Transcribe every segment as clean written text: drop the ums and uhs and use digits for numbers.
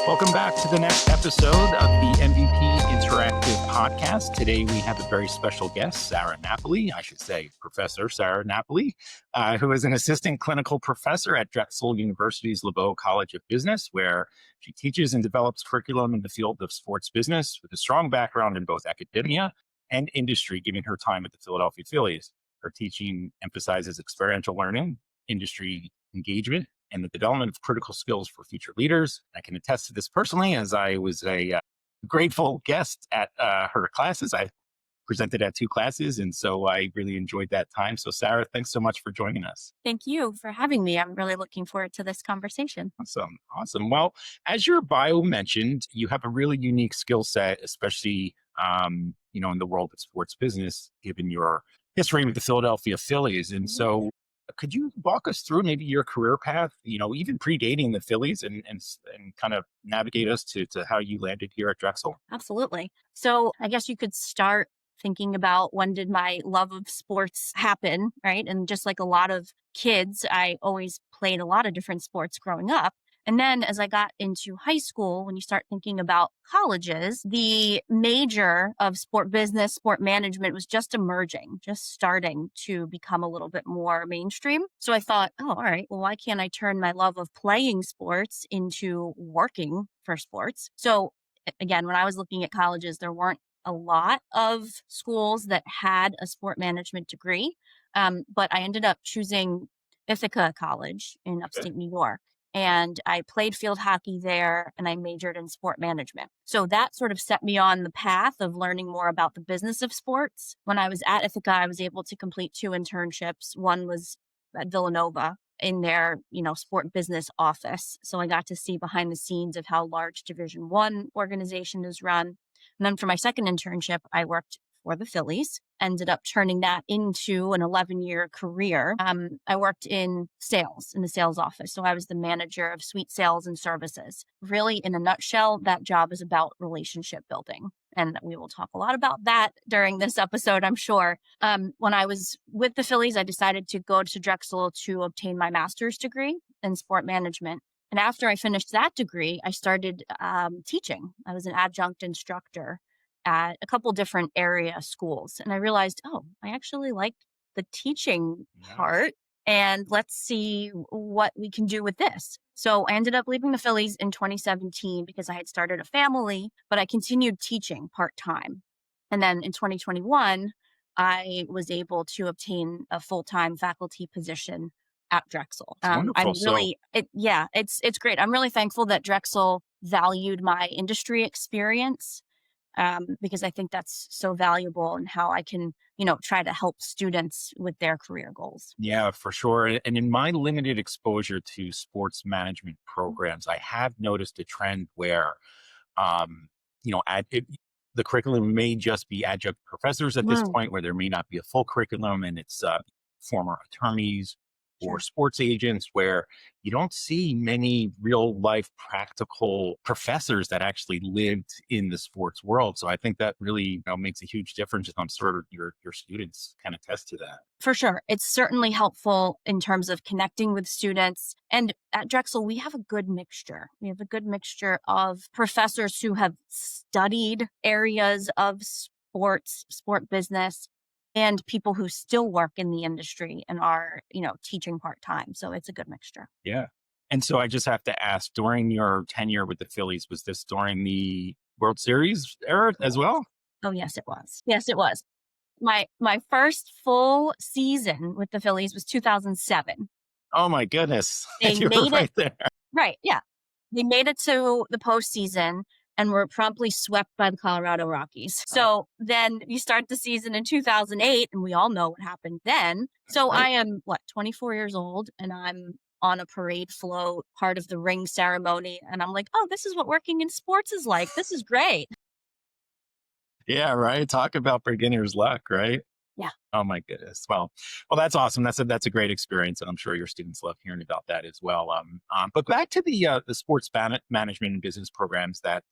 Welcome back to the next episode of the MVP Interactive Podcast. Today we have a very special guest, Sarah Napoli, I should say Professor Sarah Napoli, who is an assistant clinical professor at Drexel University's LeBow College of Business, where she teaches and develops curriculum in the field of sports business with a strong background in both academia and industry, given her time at the Philadelphia Phillies. Her teaching emphasizes experiential learning, industry engagement, and the development of critical skills for future leaders. I can attest to this personally, as I was a grateful guest at her classes. I presented at 2 classes, and so I really enjoyed that time. So Sarah, thanks so much for joining us. Thank you for having me. I'm really looking forward to this conversation. Awesome. Well, as your bio mentioned, you have a really unique skill set, especially in the world of sports business, given your history with the Philadelphia Phillies. And so could you walk us through maybe your career path, even predating the Phillies and kind of navigate us to how you landed here at Drexel? Absolutely. So I guess you could start thinking about, when did my love of sports happen, right? And just like a lot of kids, I always played a lot of different sports growing up. And then as I got into high school, when you start thinking about colleges, the major of sport business, sport management was just emerging, just starting to become a little bit more mainstream. So I thought, oh, all right, well, why can't I turn my love of playing sports into working for sports? So again, when I was looking at colleges, there weren't a lot of schools that had a sport management degree. But I ended up choosing Ithaca College in upstate New York. And I played field hockey there, and I majored in sport management. So that sort of set me on the path of learning more about the business of sports. When I was at Ithaca, I was able to complete 2 internships. One was at Villanova in their, sport business office. So I got to see behind the scenes of how large Division I organization is run. And then for my second internship, I worked for the Phillies, ended up turning that into an 11-year career. I worked in sales, in the sales office. So I was the manager of suite sales and services. Really, in a nutshell, that job is about relationship building. And we will talk a lot about that during this episode, I'm sure. When I was with the Phillies, I decided to go to Drexel to obtain my master's degree in sport management. And after I finished that degree, I started teaching. I was an adjunct instructor at a couple different area schools. And I realized, oh, I actually like the teaching part, and let's see what we can do with this. So I ended up leaving the Phillies in 2017 because I had started a family, but I continued teaching part-time. And then in 2021, I was able to obtain a full-time faculty position at Drexel. It's great. I'm really thankful that Drexel valued my industry experience, because I think that's so valuable in how I can, try to help students with their career goals. Yeah, for sure. And in my limited exposure to sports management programs, I have noticed a trend where, the curriculum may just be adjunct professors at this point, where there may not be a full curriculum, and it's former attorneys or sports agents, where you don't see many real life practical professors that actually lived in the sports world. So I think that really makes a huge difference. And I'm sure your students kind of attest to that. For sure. It's certainly helpful in terms of connecting with students. And at Drexel, we have a good mixture. We have a good mixture of professors who have studied areas of sports, sport business, and people who still work in the industry and are, teaching part-time. So it's a good mixture. Yeah. And so I just have to ask, during your tenure with the Phillies, was this during the World Series era as well? Oh, yes, it was. Yes, it was. My first full season with the Phillies was 2007. Oh my goodness. They You were made right it there. right. Yeah. They made it to the postseason and were promptly swept by the Colorado Rockies. So then you start the season in 2008, and we all know what happened then. So I am 24 years old, and I'm on a parade float, part of the ring ceremony. And I'm like, oh, this is what working in sports is like. This is great. Yeah, right. Talk about beginner's luck, right? Yeah. Oh my goodness. Well, that's awesome. That's a great experience, and I'm sure your students love hearing about that as well. But back to the sports management and business programs that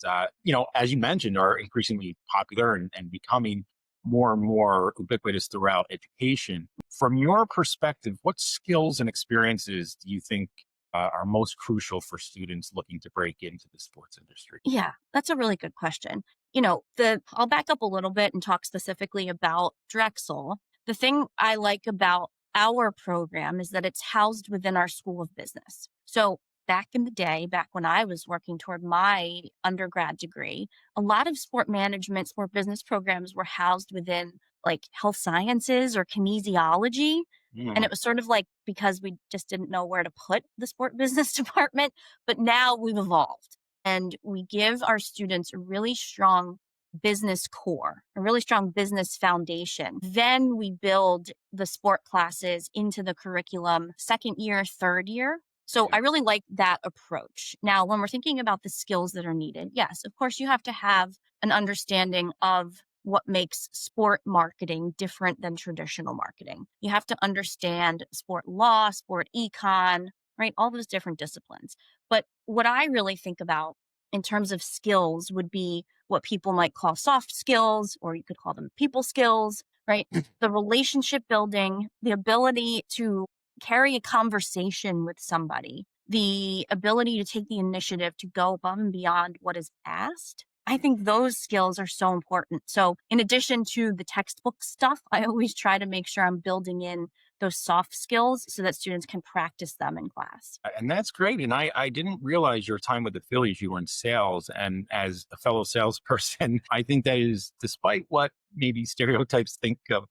as you mentioned, are increasingly popular and becoming more and more ubiquitous throughout education. From your perspective, what skills and experiences do you think are most crucial for students looking to break into the sports industry? Yeah, that's a really good question. I'll back up a little bit and talk specifically about Drexel. The thing I like about our program is that it's housed within our School of Business. So back in the day, back when I was working toward my undergrad degree, a lot of sport management, sport business programs were housed within like health sciences or kinesiology. And Mm, it was sort of like because we just didn't know where to put the sport business department. But now we've evolved and we give our students a really strong business core, a really strong business foundation. Then we build the sport classes into the curriculum second year, third year. So yeah, I really like that approach. Now, when we're thinking about the skills that are needed, yes, of course, you have to have an understanding of what makes sport marketing different than traditional marketing. You have to understand sport law, sport econ, right? All those different disciplines. But what I really think about in terms of skills would be what people might call soft skills, or you could call them people skills, right? The relationship building, the ability to carry a conversation with somebody, the ability to take the initiative to go above and beyond what is asked. I think those skills are so important. So, in addition to the textbook stuff, I always try to make sure I'm building in those soft skills so that students can practice them in class. and that's great. And I didn't realize your time with the Phillies, you were in sales. And as a fellow salesperson, I think that is, despite what maybe stereotypes think of,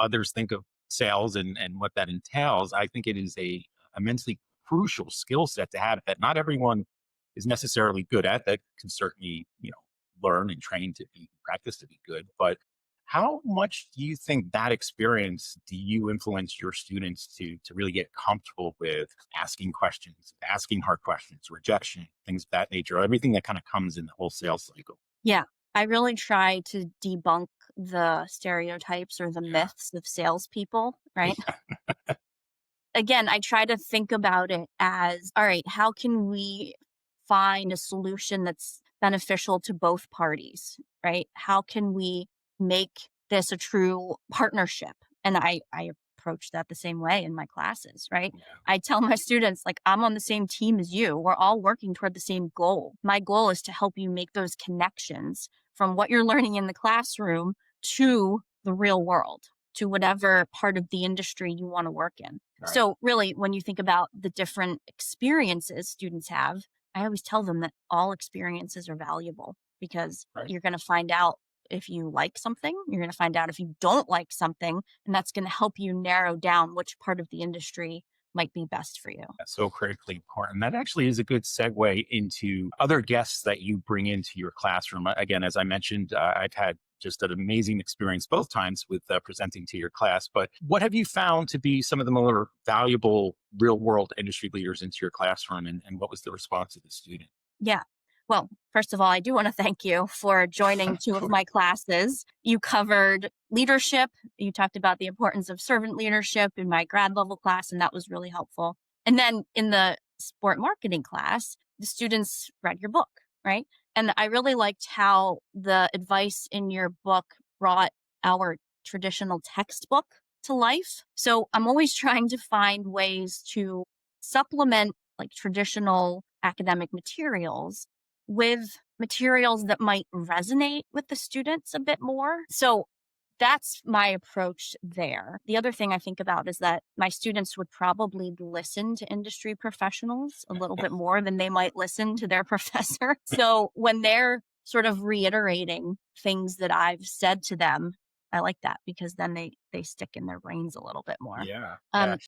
others think of sales and what that entails, I think it is a immensely crucial skill set to have that not everyone is necessarily good at. That can certainly, learn and train to be practice to be good. But how much do you think that experience do you influence your students to really get comfortable with asking questions, asking hard questions, rejection, things of that nature, everything that kind of comes in the whole sales cycle? Yeah, I really try to debunk the stereotypes or the Yeah. myths of salespeople, right? Yeah. Again, I try to think about it as, all right, how can we find a solution that's beneficial to both parties, right? How can we make this a true partnership? And I approach that the same way in my classes, right? Yeah. I tell my students, like, I'm on the same team as you. We're all working toward the same goal. My goal is to help you make those connections from what you're learning in the classroom to the real world, to whatever part of the industry you want to work in. Right. So, really, when you think about the different experiences students have, I always tell them that all experiences are valuable because Right. you're going to find out if you like something, you're going to find out if you don't like something, and that's going to help you narrow down which part of the industry might be best for you. That's so critically important. That actually is a good segue into other guests that you bring into your classroom. Again, as I mentioned, I've had just an amazing experience both times with presenting to your class. But what have you found to be some of the more valuable real world industry leaders into your classroom? And what was the response of the student? Yeah. Well, first of all, I do want to thank you for joining Of two of course. my classes. You covered leadership. You talked about the importance of servant leadership in my grad level class, and that was really helpful. And then in the sport marketing class, the students read your book, right? And I really liked how the advice in your book brought our traditional textbook to life. So I'm always trying to find ways to supplement like traditional academic materials with materials that might resonate with the students a bit more. So that's my approach there. The other thing I think about is that my students would probably listen to industry professionals a little bit more than they might listen to their professor. So when they're sort of reiterating things that I've said to them, I like that because then they stick in their brains a little bit more. Yeah. Yeah. Um,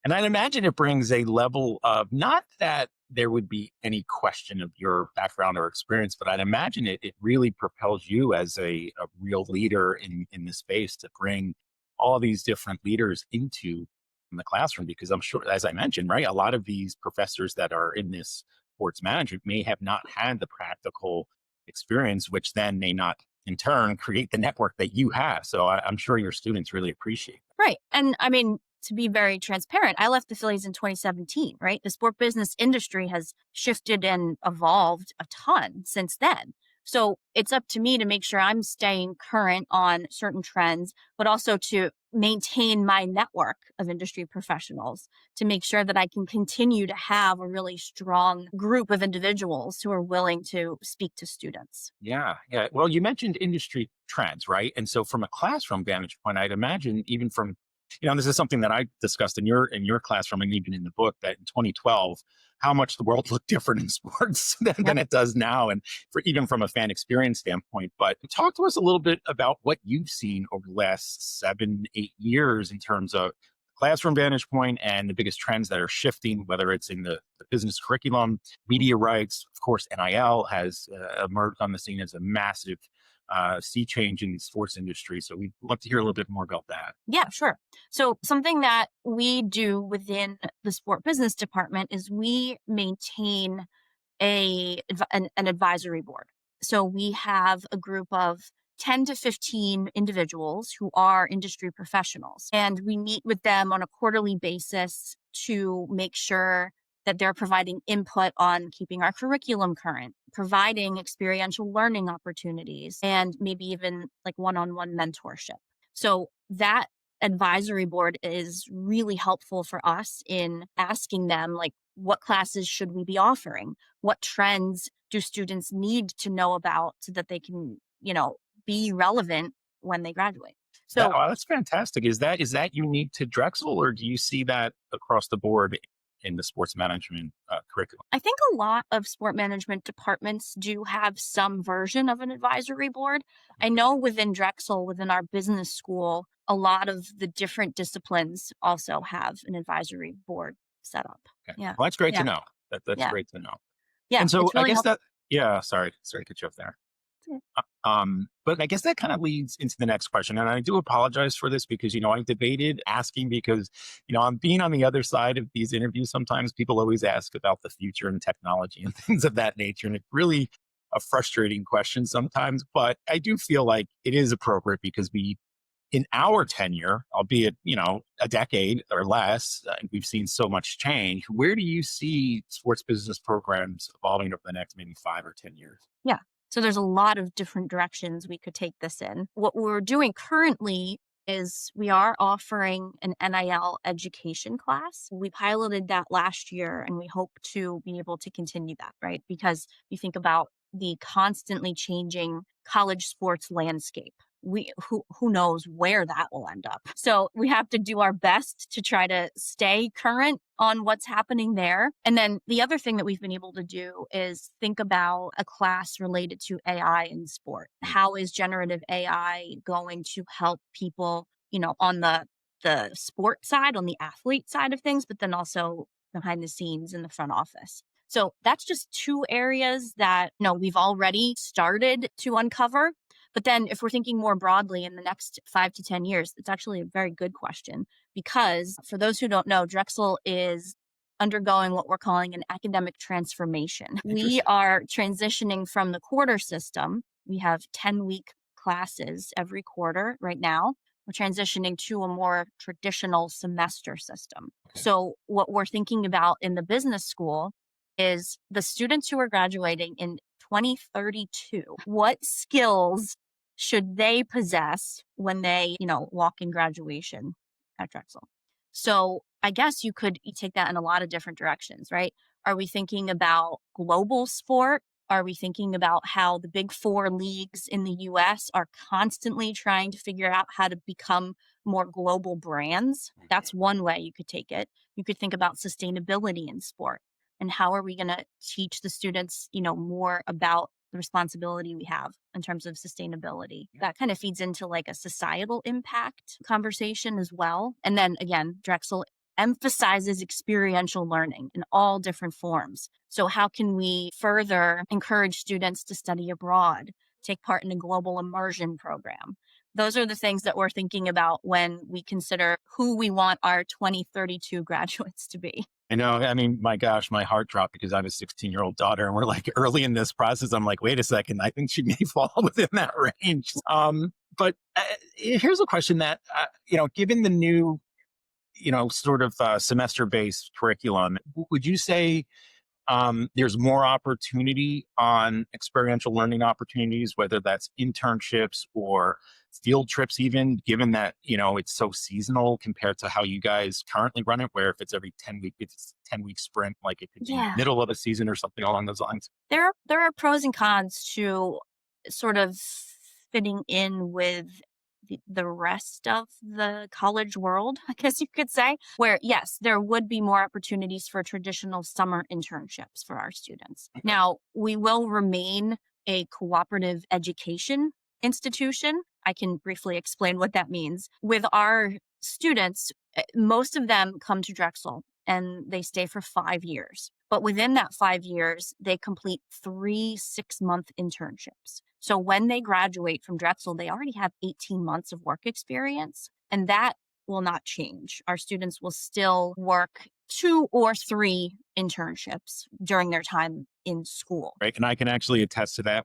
And I'd imagine it brings a level of not that there would be any question of your background or experience, but I'd imagine it really propels you as a real leader in the space to bring all these different leaders into the classroom. Because I'm sure, as I mentioned, right, a lot of these professors that are in this sports management may have not had the practical experience, which then may not in turn create the network that you have. So I'm sure your students really appreciate Right. And I mean, to be very transparent, I left the Phillies in 2017, right? The sport business industry has shifted and evolved a ton since then. So it's up to me to make sure I'm staying current on certain trends, but also to maintain my network of industry professionals to make sure that I can continue to have a really strong group of individuals who are willing to speak to students. Yeah, yeah. Well, you mentioned industry trends, right? And so from a classroom vantage point, I'd imagine even from, this is something that I discussed in your classroom and even in the book, that in 2012, how much the world looked different in sports than Yep. it does now, and for even from a fan experience standpoint. But talk to us a little bit about what you've seen over the last 7, 8 years in terms of classroom vantage point and the biggest trends that are shifting, whether it's in the business curriculum, media rights. Of course, NIL has emerged on the scene as a massive sea change in the sports industry. So we'd love to hear a little bit more about that. Yeah, sure. So something that we do within the sport business department is we maintain an advisory board. So we have a group of 10 to 15 individuals who are industry professionals, and we meet with them on a quarterly basis to make sure that they're providing input on keeping our curriculum current, providing experiential learning opportunities, and maybe even like one-on-one mentorship. So that advisory board is really helpful for us in asking them, like, what classes should we be offering? What trends do students need to know about so that they can, be relevant when they graduate? So That's fantastic. Is that unique to Drexel, or do you see that across the board in the sports management curriculum? I think a lot of sport management departments do have some version of an advisory board. I know within Drexel, within our business school, a lot of the different disciplines also have an advisory board set up. Okay. Yeah. Well, that's great to Yeah. know. That's Yeah. great to know. Yeah. And so It's I really guess helpful. that, yeah, sorry to cut you off there. But I guess that kind of leads into the next question. And I do apologize for this because, I debated asking because, I'm being on the other side of these interviews. Sometimes people always ask about the future and technology and things of that nature. And it's really a frustrating question sometimes, but I do feel like it is appropriate because in our tenure, albeit, a decade or less, we've seen so much change. Where do you see sports business programs evolving over the next maybe 5 or 10 years? Yeah. So there's a lot of different directions we could take this in. What we're doing currently is we are offering an NIL education class. We piloted that last year and we hope to be able to continue that, right? Because you think about the constantly changing college sports landscape. Who knows where that will end up. So we have to do our best to try to stay current on what's happening there. And then the other thing that we've been able to do is think about a class related to AI in sport. How is generative AI going to help people, on the sport side, on the athlete side of things, but then also behind the scenes in the front office. So that's just two areas that, we've already started to uncover. But then if we're thinking more broadly in the next 5 to 10 years, it's actually a very good question because for those who don't know, Drexel is undergoing what we're calling an academic transformation. We Interesting. are transitioning from the quarter system. We have 10-week classes every quarter right now. We're transitioning to a more traditional semester system. Okay. So what we're thinking about in the business school is the students who are graduating in 2032, what skills should they possess when they, walk in graduation at Drexel? So I guess you take that in a lot of different directions, right? Are we thinking about global sport? Are we thinking about how the big four leagues in the US are constantly trying to figure out how to become more global brands? That's one way you could take it. You could think about sustainability in sport and how are we going to teach the students, more about the responsibility we have in terms of sustainability. That kind of feeds into like a societal impact conversation as well. And then again, Drexel emphasizes experiential learning in all different forms. So how can we further encourage students to study abroad, take part in a global immersion program? Those are the things that we're thinking about when we consider who we want our 2032 graduates to be. I know. I mean, my gosh, my heart dropped because I have a 16-year-old daughter, and we're like early in this process. I'm like, wait a second, I think she may fall within that range. But here's a question that given the new, sort of semester-based curriculum, would you say There's more opportunity on experiential learning opportunities, whether that's internships or field trips, even given that, it's so seasonal compared to how you guys currently run it, where if it's every 10 week, it's 10-week sprint, like it could be Yeah. middle of a season or something along those lines. There are pros and cons to sort of fitting in with the rest of the college world, I guess you could say, where yes, there would be more opportunities for traditional summer internships for our students. Now, we will remain a cooperative education institution. I can briefly explain what that means. With our students, most of them come to Drexel and they stay for 5 years. But within that 5 years, they complete 3 6-month internships. So when they graduate from Drexel, they already have 18 months of work experience, and that will not change. Our students will still work 2 or 3 internships during their time in school. Right. And I can actually attest to that.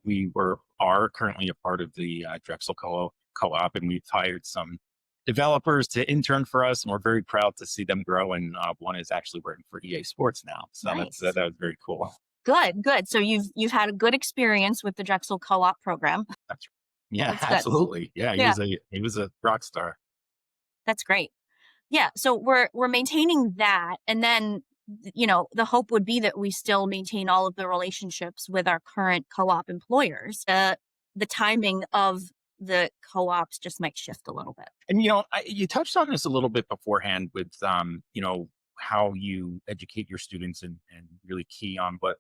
Are currently a part of the Drexel co-op, and we've hired some developers to intern for us, and we're very proud to see them grow. And one is actually working for EA Sports now, so Nice. that was very cool. Good, good. So you've had a good experience with the Drexel co-op program. That's yeah, That's good. absolutely. Yeah, Yeah, he was a rock star. that's great. Yeah, so we're maintaining that, and then the hope would be that we still maintain all of the relationships with our current co-op employers. The timing of the co-ops just might shift a little bit. And you touched on this a little bit beforehand with how you educate your students and really key on what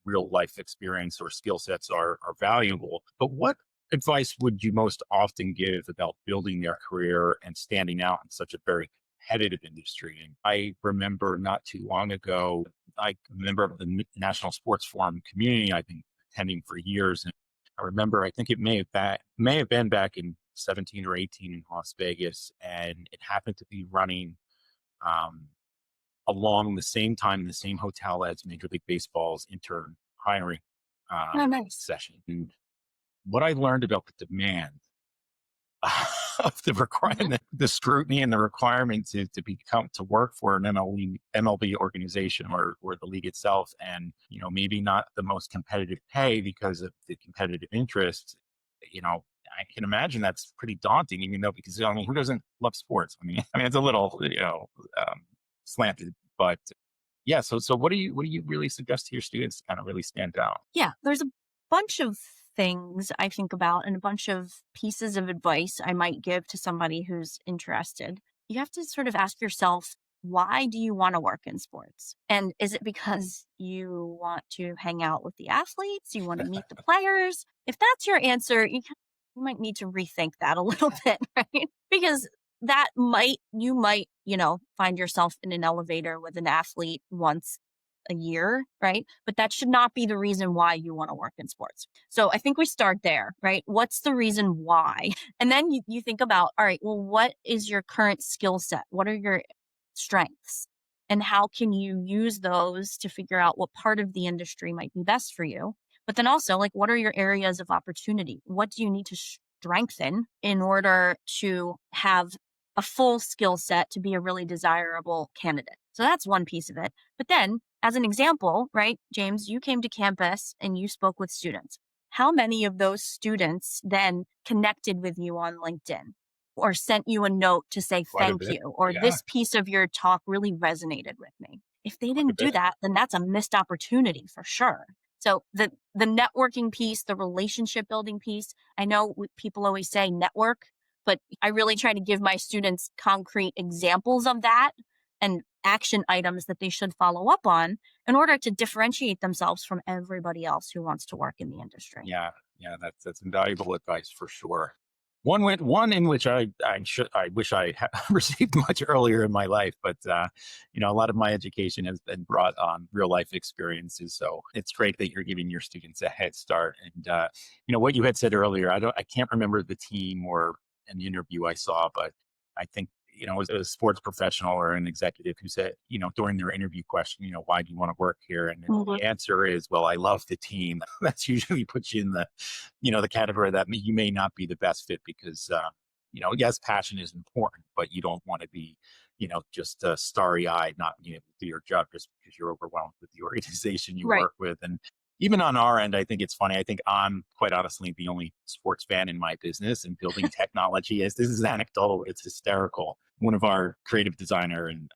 real life experience or skill sets are valuable. But what advice would you most often give about building their career and standing out in such a very competitive industry? And I remember not too long ago, I remember of the National Sports Forum community I've been attending for years. And I remember, I think it may have been back in 17 or 18 in Las Vegas, and it happened to be running um, along the same time, the same hotel as Major League Baseball's intern hiring Oh, nice. session. And what I learned about the demand of the Hmm. requirement, the scrutiny and the requirement to become to work for an MLB organization or the league itself, and maybe not the most competitive pay because of the competitive interest. I can imagine that's pretty daunting, even though because who doesn't love sports? I mean it's a little um, slanted, but yeah. So what do you really suggest to your students to kind of really stand out? Yeah, there's a bunch of things I think about and a bunch of pieces of advice I might give to somebody who's interested. You have to sort of ask yourself, why do you want to work in sports? And is it because you want to hang out with the athletes? You want to meet the players? If that's your answer, you might need to rethink that a little bit, right? Because you might, find yourself in an elevator with an athlete once a year, right? But that should not be the reason why you want to work in sports. So I think we start there, right? What's the reason why? And then you think about, all right, well, what is your current skill set? What are your strengths? And how can you use those to figure out what part of the industry might be best for you? But then also, like, what are your areas of opportunity? What do you need to strengthen in order to have a full skill set to be a really desirable candidate? So that's one piece of it. But then, as an example, right, James, you came to campus and you spoke with students. How many of those students then connected with you on LinkedIn or sent you a note to say Quite a thank bit. you, or Yeah, this piece of your talk really resonated with me? If they quite a didn't do bit. that, then that's a missed opportunity for sure. So the networking piece, the relationship building piece, I know people always say network, but I really try to give my students concrete examples of that and action items that they should follow up on in order to differentiate themselves from everybody else who wants to work in the industry. Yeah, yeah, that's invaluable advice for sure. One in which I wish I had received much earlier in my life, but a lot of my education has been brought on real life experiences. So it's great that you're giving your students a head start. And what you had said earlier, I can't remember the team or an interview I saw, but I think it was a sports professional or an executive who said, during their interview question, why do you want to work here? And Mhm. the answer is, well, I love the team. That's usually puts you in the category that you may not be the best fit because, yes, passion is important, but you don't want to be just starry-eyed, not being able to do your job just because you're overwhelmed with the organization you Right. work with. And even on our end, I think it's funny. I think I'm quite honestly the only sports fan in my business, and building technology is, this is anecdotal, it's hysterical. One of our creative designer and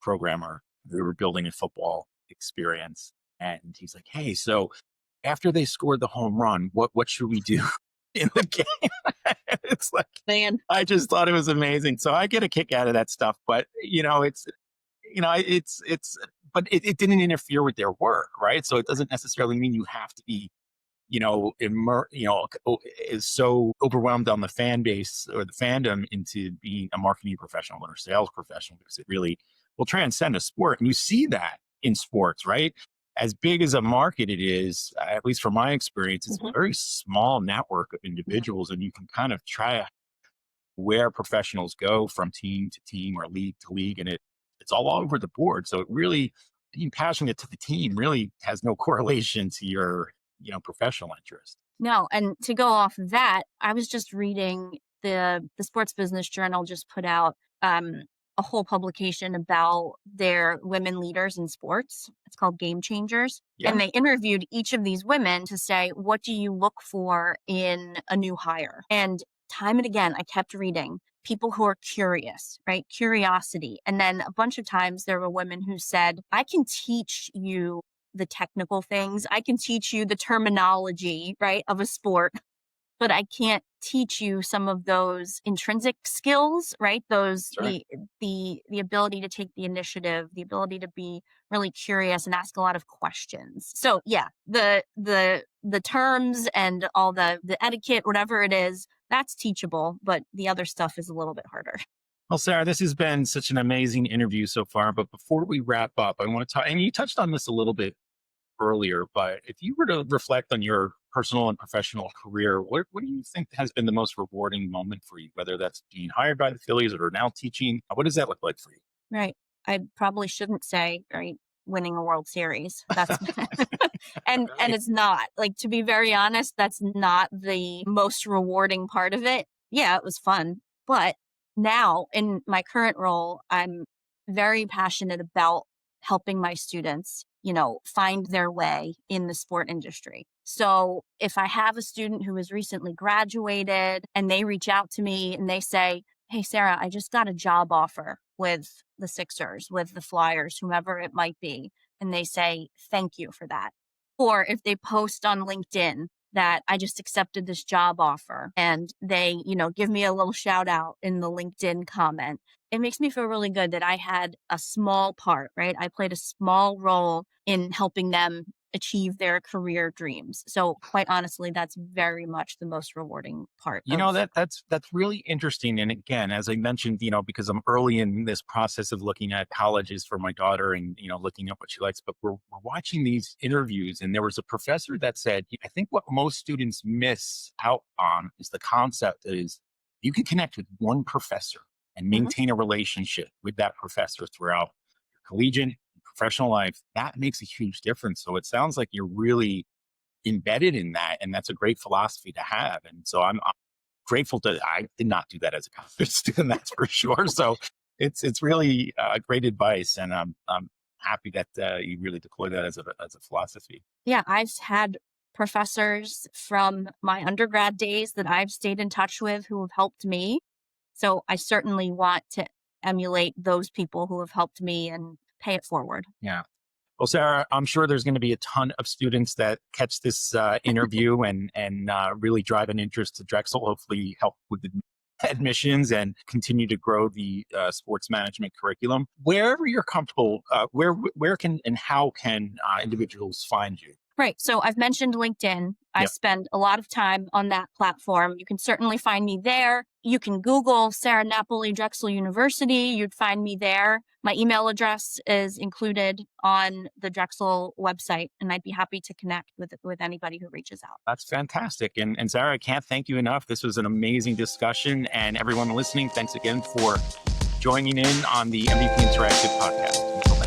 programmer, we were building a football experience, and he's like, "Hey, so after they scored the home run, what should we do in the game?" It's like, Man. I just thought it was amazing. So I get a kick out of that stuff, but but it didn't interfere with their work, right? So it doesn't necessarily mean you have to be, is so overwhelmed on the fan base or the fandom into being a marketing professional or a sales professional, because it really will transcend a sport. And you see that in sports, right? As big as a market it is, at least from my experience, it's a Mhm. very small network of individuals, and you can kind of try where professionals go from team to team or league to league, and it's all over the board. So it really, being passionate to the team really has no correlation to your professional interest. No, and to go off of that, I was just reading the Sports Business Journal just put out a whole publication about their women leaders in sports. It's called Game Changers. Yeah. And they interviewed each of these women to say, what do you look for in a new hire? And time and again, I kept reading people who are curious, right? Curiosity. And then a bunch of times there were women who said, I can teach you the technical things. I can teach you the terminology, right, of a sport, but I can't teach you some of those intrinsic skills, right? Those That's right. the ability to take the initiative, the ability to be really curious and ask a lot of questions. So yeah, the terms and all the etiquette, whatever it is, that's teachable, but the other stuff is a little bit harder. Well, Sarah, this has been such an amazing interview so far. But before we wrap up, I want to talk, and you touched on this a little bit earlier, but if you were to reflect on your personal and professional career, what do you think has been the most rewarding moment for you? Whether that's being hired by the Phillies or now teaching, what does that look like for you? Right. I probably shouldn't say, right, winning a World Series. That's and Right. it's not. Like, to be very honest, that's not the most rewarding part of it. Yeah, it was fun. But now in my current role, I'm very passionate about helping my students, find their way in the sport industry. So if I have a student who has recently graduated and they reach out to me and they say, hey, Sarah, I just got a job offer with the Sixers, with the Flyers, whomever it might be. And they say, thank you for that. Or if they post on LinkedIn that I just accepted this job offer and they, give me a little shout out in the LinkedIn comment, it makes me feel really good that I had a small part, right? I played a small role in helping them achieve their career dreams. So quite honestly, that's very much the most rewarding part of. That's really interesting. And again, as I mentioned, because I'm early in this process of looking at colleges for my daughter and looking at what she likes, but we're watching these interviews, and there was a professor that said, I think what most students miss out on is the concept is you can connect with one professor and Mhm. maintain a relationship with that professor throughout your collegiate and professional life. That makes a huge difference. So it sounds like you're really embedded in that, and that's a great philosophy to have. And so I'm grateful that I did not do that as a college student, that's for sure. So it's really great advice, and I'm happy that you really deploy that as a philosophy. Yeah, I've had professors from my undergrad days that I've stayed in touch with who have helped me. So I certainly want to emulate those people who have helped me and pay it forward. Yeah. Well, Sarah, I'm sure there's going to be a ton of students that catch this interview and really drive an interest to Drexel. Hopefully, help with the admissions and continue to grow the sports management curriculum. Wherever you're comfortable, where can and how can individuals find you? Right. So I've mentioned LinkedIn. I Yep. spend a lot of time on that platform. You can certainly find me there. You can Google Sarah Napoli, Drexel University. You'd find me there. My email address is included on the Drexel website, and I'd be happy to connect with anybody who reaches out. That's fantastic. And Sarah, I can't thank you enough. This was an amazing discussion. And everyone listening, thanks again for joining in on the MVP Interactive podcast.